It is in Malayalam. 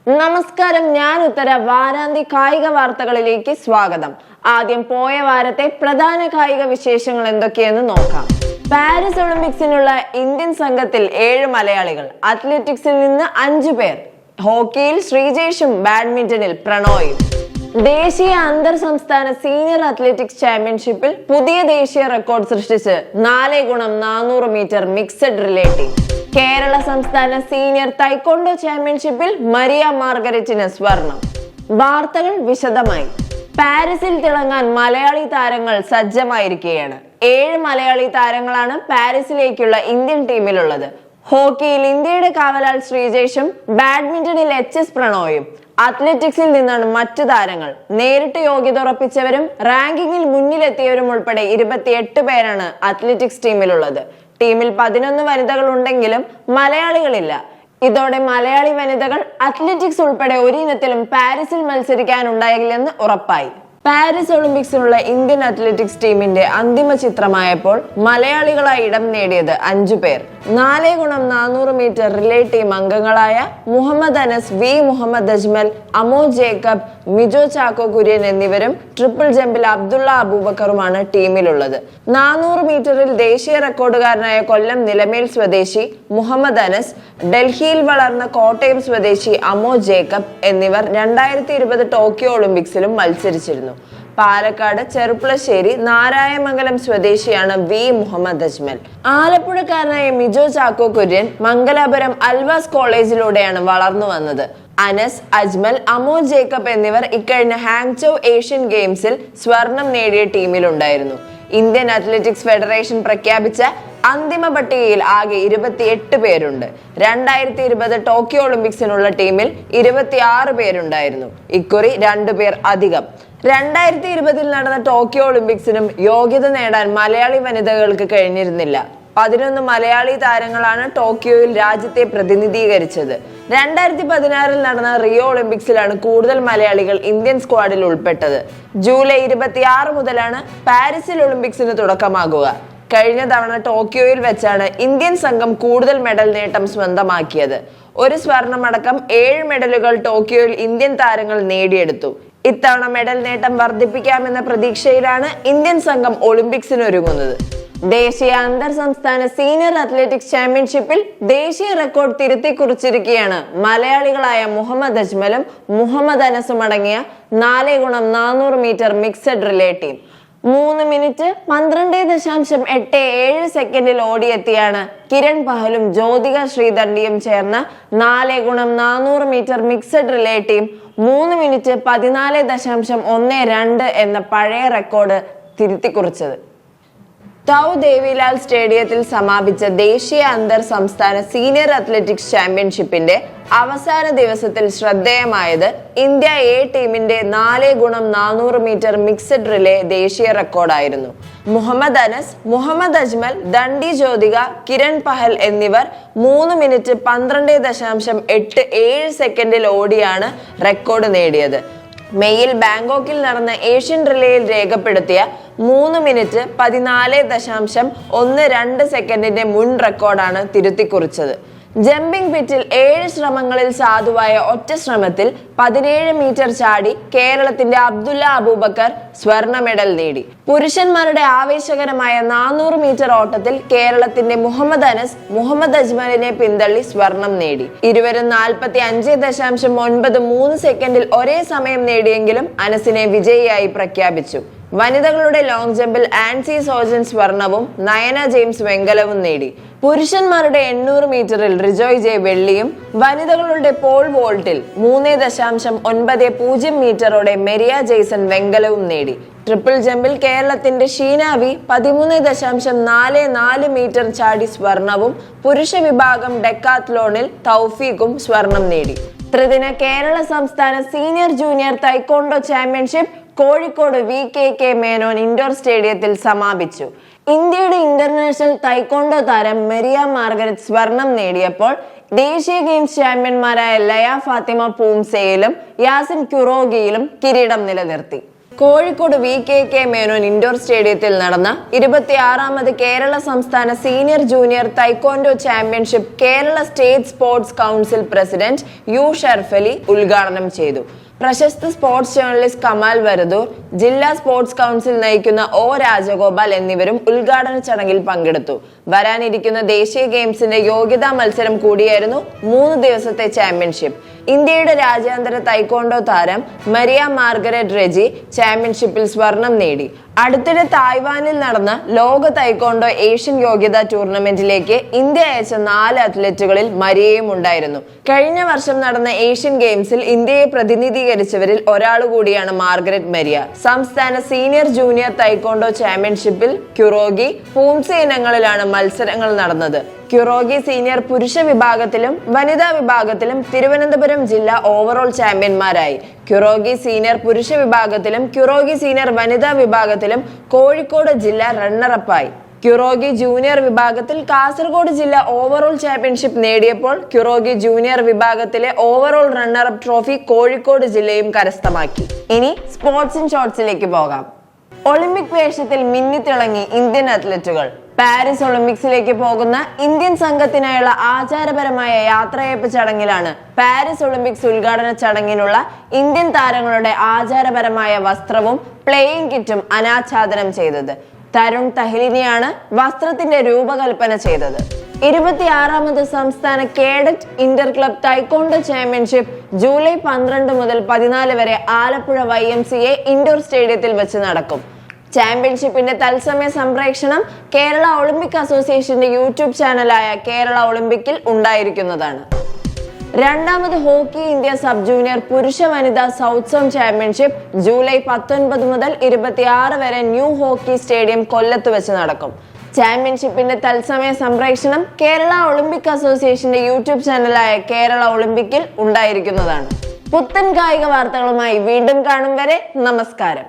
നമസ്കാരം, ഞാൻ ഉത്തര. വാരാന്ത്യ കായിക വാർത്തകളിലേക്ക് സ്വാഗതം. ആദ്യം പോയ വാരത്തെ പ്രധാന കായിക വിശേഷങ്ങൾ എന്തൊക്കെയെന്ന് നോക്കാം. പാരീസ് ഒളിമ്പിക്സിനുള്ള ഇന്ത്യൻ സംഘത്തിൽ 7 മലയാളികൾ. അത്ലറ്റിക്സിൽ നിന്ന് 5 പേർ. ഹോക്കിയിൽ ശ്രീജേഷും ബാഡ്മിന്റണിൽ പ്രണോയും. ദേശീയ അന്തർ സംസ്ഥാന സീനിയർ അത്ലറ്റിക്സ് ചാമ്പ്യൻഷിപ്പിൽ പുതിയ ദേശീയ റെക്കോർഡ് സൃഷ്ടിച്ച് 4x400 metre mixed relay team. Kerala സംസ്ഥാന സീനിയർ തൈക്കോണ്ടോ ചാമ്പ്യൻഷിപ്പിൽ മരിയ മാർഗരറ്റിന് സ്വർണം. വാർത്തകൾ വിശദമായി. പാരീസിൽ തിളങ്ങാൻ മലയാളി താരങ്ങൾ സജ്ജമായിരിക്കുകയാണ്. 7 മലയാളി താരങ്ങളാണ് പാരീസിലേക്കുള്ള ഇന്ത്യൻ ടീമിലുള്ളത്. ഹോക്കിയിൽ ഇന്ത്യയുടെ കാവലാൾ ശ്രീജേഷും ബാഡ്മിന്റണിൽ HS പ്രണോയും. അത്ലറ്റിക്സിൽ നിന്നാണ് മറ്റു താരങ്ങൾ. നേരിട്ട് യോഗ്യത ഉറപ്പിച്ചവരും റാങ്കിങ്ങിൽ മുന്നിലെത്തിയവരും ഉൾപ്പെടെ 28 പേരാണ് അത്ലറ്റിക്സ് ടീമിലുള്ളത്. ടീമിൽ 11 വനിതകൾ ഉണ്ടെങ്കിലും മലയാളികളില്ല. ഇതോടെ മലയാളി വനിതകൾ അത്ലറ്റിക്സ് ഉൾപ്പെടെ ഒരു ഇനത്തിലും പാരീസിൽ മത്സരിക്കാനുണ്ടാകില്ലെന്ന് ഉറപ്പായി. പാരീസ് ഒളിമ്പിക്സിനുള്ള ഇന്ത്യൻ അത്ലറ്റിക്സ് ടീമിന്റെ അന്തിമ ചിത്രമായപ്പോൾ മലയാളികളായി ഇടം നേടിയത് 5 പേർ. 4x400 മീറ്റർ റിലേ ടീം അംഗങ്ങളായ മുഹമ്മദ് അനസ്, വി മുഹമ്മദ് അജ്മൽ, അമോ ജേക്കബ്, മിജോ ചാക്കോ കുര്യൻ എന്നിവരും ട്രിപ്പിൾ ജമ്പിൽ അബ്ദുള്ള അബൂബക്കറുമാണ് ടീമിലുള്ളത്. 400 മീറ്ററിൽ ദേശീയ റെക്കോർഡുകാരനായ കൊല്ലം നിലമേൽ സ്വദേശി മുഹമ്മദ് അനസ്, ഡൽഹിയിൽ വളർന്ന കോട്ടയം സ്വദേശി അമോ ജേക്കബ് എന്നിവർ 2020 ടോക്കിയോ ഒളിമ്പിക്സിലും മത്സരിച്ചിരുന്നു. പാലക്കാട് ചെറുപ്പുളശ്ശേരി നാരായമംഗലം സ്വദേശിയാണ് വി മുഹമ്മദ് അജ്മൽ. ആലപ്പുഴക്കാരനായ മിജോ ചാക്കോ കുര്യൻ മംഗലാപുരം അൽവാസ് കോളേജിലൂടെയാണ് വളർന്നു വന്നത്. അനസ്, അജ്മൽ, അമോ ജേക്കബ് എന്നിവർ ഇക്കഴിഞ്ഞ ഹാങ്ചോ ഏഷ്യൻ ഗെയിംസിൽ സ്വർണം നേടിയ ടീമിലുണ്ടായിരുന്നു. ഇന്ത്യൻ അത്ലറ്റിക്സ് ഫെഡറേഷൻ പ്രഖ്യാപിച്ച അന്തിമ പട്ടികയിൽ ആകെ 28 പേരുണ്ട്. 2020 ടോക്കിയോ ഒളിമ്പിക്സിനുള്ള ടീമിൽ 26 പേരുണ്ടായിരുന്നു. ഇക്കുറി 2 പേർ അധികം. 2020 നടന്ന ടോക്കിയോ ഒളിമ്പിക്സിനും യോഗ്യത നേടാൻ മലയാളി വനിതകൾക്ക് കഴിഞ്ഞിരുന്നില്ല. 11 മലയാളി താരങ്ങളാണ് ടോക്കിയോയിൽ രാജ്യത്തെ പ്രതിനിധീകരിച്ചത്. 2016 നടന്ന റിയോ ഒളിമ്പിക്സിലാണ് കൂടുതൽ മലയാളികൾ ഇന്ത്യൻ സ്ക്വാഡിൽ ഉൾപ്പെട്ടത്. ജൂലൈ 26 മുതലാണ് പാരീസിൽ ഒളിമ്പിക്സിന് തുടക്കമാകുക. കഴിഞ്ഞ തവണ ടോക്കിയോയിൽ വെച്ചാണ് ഇന്ത്യൻ സംഘം കൂടുതൽ മെഡൽ നേട്ടം സ്വന്തമാക്കിയത്. ഒരു സ്വർണമടക്കം 7 മെഡലുകൾ ടോക്കിയോയിൽ ഇന്ത്യൻ താരങ്ങൾ നേടിയെടുത്തു. ഇത്തവണ മെഡൽ നേട്ടം വർദ്ധിപ്പിക്കാമെന്ന പ്രതീക്ഷയിലാണ് ഇന്ത്യൻ സംഘം ഒളിമ്പിക്സിന് ഒരുങ്ങുന്നത്. ദേശീയ അന്തർ സംസ്ഥാന സീനിയർ അത്ലറ്റിക്സ് ചാമ്പ്യൻഷിപ്പിൽ ദേശീയ റെക്കോർഡ് തിരുത്തി കുറിച്ചിരിക്കുകയാണ് മലയാളികളായ മുഹമ്മദ് അജ്മലും മുഹമ്മദ് അനസും അടങ്ങിയ 4x400 metre mixed relay team. 3 minute 12.87 സെക്കൻഡിൽ ഓടിയെത്തിയാണ് കിരൺ പഹലും ജ്യോതിക ശ്രീധണ്ടിയും ചേർന്ന 4x400 metre mixed relay team 3 minute 14.12 എന്ന പഴയ റെക്കോർഡ് തിരുത്തിക്കുറിച്ചത്. തൗ ദേവിലാൽ സ്റ്റേഡിയത്തിൽ സമാപിച്ച ദേശീയ അന്തർ സംസ്ഥാന സീനിയർ അത്ലറ്റിക്സ് ചാമ്പ്യൻഷിപ്പിന്റെ അവസാന ദിവസത്തിൽ ശ്രദ്ധേയമായത് ഇന്ത്യ എ ടീമിന്റെ 4x400 മീറ്റർ മിക്സഡ് റിലേ ദേശീയ റെക്കോർഡായിരുന്നു. മുഹമ്മദ് അനസ്, മുഹമ്മദ് അജ്മൽ, ദണ്ഡി ജ്യോതിക, കിരൺ പഹൽ എന്നിവർ 3 മിനിറ്റ് 12.87 സെക്കൻഡിൽ ഓടിയാണ് റെക്കോർഡ് നേടിയത്. മെയ്യിൽ ബാങ്കോക്കിൽ നടന്ന ഏഷ്യൻ റിലേയിൽ രേഖപ്പെടുത്തിയ 3 മിനിറ്റ് 14.12 സെക്കൻഡിന്റെ മുൻ റെക്കോർഡാണ് തിരുത്തിക്കുറിച്ചത്. ജമ്പിംഗ് പിറ്റിൽ 7 ശ്രമങ്ങളിൽ സാധുവായ ഒറ്റ ശ്രമത്തിൽ 17 മീറ്റർ ചാടി കേരളത്തിന്റെ അബ്ദുള്ള അബൂബക്കർ സ്വർണ്ണ മെഡൽ നേടി. പുരുഷന്മാരുടെ ആവേശകരമായ 400 മീറ്റർ ഓട്ടത്തിൽ കേരളത്തിന്റെ മുഹമ്മദ് അനസ് മുഹമ്മദ് അജ്മലിനെ പിന്തള്ളി സ്വർണം നേടി. ഇരുവരും 45.93 സെക്കൻഡിൽ ഒരേ സമയം നേടിയെങ്കിലും അനസിനെ വിജയിയായി പ്രഖ്യാപിച്ചു. വനിതകളുടെ ലോങ് ജമ്പിൽ ആൻസി സോജൻ സ്വർണവും നയന ജെയിംസ് വെങ്കലവും നേടി. പുരുഷന്മാരുടെ 800 മീറ്ററിൽ റിജോയ് ജെ വെള്ളിയും വനിതകളുടെ പോൾ വോൾട്ടിൽ 3.90 മീറ്ററോടെ മെരിയ ജെയ്സൺ വെങ്കലവും നേടി. ട്രിപ്പിൾ ജമ്പിൽ കേരളത്തിന്റെ ഷീനാവി 13.44 മീറ്റർ ചാടി സ്വർണവും പുരുഷ വിഭാഗം ഡെക്കാത്ലോണിൽ തൗഫീഖും സ്വർണം നേടി. ത്രിദിന കേരള സംസ്ഥാന senior junior taekwondo championship Kozhikode VKK Menon indoor സ്റ്റേഡിയത്തിൽ സമാപിച്ചു. ഇന്ത്യയുടെ ഇന്റർനാഷണൽ തൈക്കോണ്ടോ താരം മരിയ മാർഗരറ്റ് സ്വർണം നേടിയപ്പോൾ ദേശീയ ഗെയിംസ് ചാമ്പ്യന്മാരായ ലയ ഫാത്തിമ പൂംസെയിലും യാസിൻ ക്യുറോഗിയിലും കിരീടം നിലനിർത്തി. കോഴിക്കോട് VKK മേനോൻ ഇൻഡോർ സ്റ്റേഡിയത്തിൽ നടന്ന 26ാമത് കേരള സംസ്ഥാന senior junior taekwondo championship Kerala state sports council president U Sharafali ഉദ്ഘാടനം ചെയ്തു. പ്രശസ്ത സ്പോർട്സ് ജേർണലിസ്റ്റ് കമാൽ വരദൂർ, ജില്ലാ സ്പോർട്സ് കൗൺസിൽ നയിക്കുന്ന O രാജഗോപാൽ എന്നിവരും ഉദ്ഘാടന ചടങ്ങിൽ പങ്കെടുത്തു. വരാനിരിക്കുന്ന ദേശീയ ഗെയിംസിന്റെ യോഗ്യതാ മത്സരം കൂടിയായിരുന്നു 3 ദിവസത്തെ ചാമ്പ്യൻഷിപ്പ്. ഇന്ത്യയുടെ രാജ്യാന്തര തൈക്കോണ്ടോ താരം മരിയ മാർഗരറ്റ് റെജി ചാമ്പ്യൻഷിപ്പിൽ സ്വർണം നേടി. അടുത്തിടെ തായ്വാനിൽ നടന്ന ലോക തൈക്കോണ്ടോ ഏഷ്യൻ യോഗ്യതാ ടൂർണമെന്റിലേക്ക് ഇന്ത്യ അയച്ച 4 അത്ലറ്റുകളിൽ മരിയയും ഉണ്ടായിരുന്നു. കഴിഞ്ഞ വർഷം നടന്ന ഏഷ്യൻ ഗെയിംസിൽ ഇന്ത്യയെ പ്രതിനിധീകരിച്ചവരിൽ ഒരാളുകൂടിയാണ് മാർഗരറ്റ് മരിയ. സംസ്ഥാന സീനിയർ ജൂനിയർ തൈക്കോണ്ടോ ചാമ്പ്യൻഷിപ്പിൽ ക്യുറോഗി, പൂംസെ ഇനങ്ങളിലാണ് മത്സരങ്ങൾ നടന്നത്. ക്യുറോഗി സീനിയർ പുരുഷ വിഭാഗത്തിലും വനിതാ വിഭാഗത്തിലും തിരുവനന്തപുരം ജില്ല ഓവറോൾ ചാമ്പ്യന്മാരായി. ക്യുറോഗി സീനിയർ പുരുഷ വിഭാഗത്തിലും ക്യുറോഗി സീനിയർ വനിതാ വിഭാഗത്തിലും കോഴിക്കോട് ജില്ല റണ്ണറപ്പായി. ക്യുറോഗി ജൂനിയർ വിഭാഗത്തിൽ കാസർഗോഡ് ജില്ല ഓവറോൾ ചാമ്പ്യൻഷിപ്പ് നേടിയപ്പോൾ ക്യുറോഗി ജൂനിയർ വിഭാഗത്തിലെ ഓവറോൾ റണ്ണറപ്പ് ട്രോഫി കോഴിക്കോട് ജില്ലയും കരസ്ഥമാക്കി. ഇനി സ്പോർട്സ് ഇൻ ഷോർട്സിലേക്ക് പോകാം. ഒളിമ്പിക് വേഷത്തിൽ മിന്നിത്തിളങ്ങി ഇന്ത്യൻ അത്ലറ്റുകൾ. പാരീസ് ഒളിമ്പിക്സിലേക്ക് പോകുന്ന ഇന്ത്യൻ സംഘത്തിനായുള്ള ആചാരപരമായ യാത്രയയപ്പ് ചടങ്ങിലാണ് പാരീസ് ഒളിമ്പിക്സ് ഉദ്ഘാടന ചടങ്ങിനുള്ള ഇന്ത്യൻ താരങ്ങളുടെ ആചാരപരമായ വസ്ത്രവും പ്ലേയിങ് കിറ്റും അനാച്ഛാദനം ചെയ്തത്. തരുൺ തഹ്ലിനിയാണ് വസ്ത്രത്തിന്റെ രൂപകൽപ്പന ചെയ്തത്. 26ാമത് സംസ്ഥാന cadet Inter club taekwondo championship July 12 മുതൽ 14 വരെ ആലപ്പുഴ YMCA ഇൻഡോർ സ്റ്റേഡിയത്തിൽ വെച്ച് നടക്കും. ചാമ്പ്യൻഷിപ്പിന്റെ തത്സമയ സംപ്രേഷണം കേരള ഒളിമ്പിക് അസോസിയേഷന്റെ യൂട്യൂബ് ചാനലായ കേരള ഒളിമ്പിക്കിൽ ഉണ്ടായിരിക്കുന്നതാണ്. 2ാമത് ഹോക്കി ഇന്ത്യ സബ് ജൂനിയർ പുരുഷ വനിതാ സൗത്ത് സോൺ ചാമ്പ്യൻഷിപ്പ് ജൂലൈ 19 മുതൽ 26 വരെ ന്യൂ ഹോക്കി സ്റ്റേഡിയം കൊല്ലത്ത് വെച്ച് നടക്കും. ചാമ്പ്യൻഷിപ്പിന്റെ തത്സമയ സംപ്രേഷണം കേരള ഒളിമ്പിക് അസോസിയേഷന്റെ യൂട്യൂബ് ചാനലായ കേരള ഒളിമ്പിക്കിൽ ഉണ്ടായിരിക്കുന്നതാണ്. പുത്തൻ കായിക വാർത്തകളുമായി വീണ്ടും കാണും വരെ നമസ്കാരം.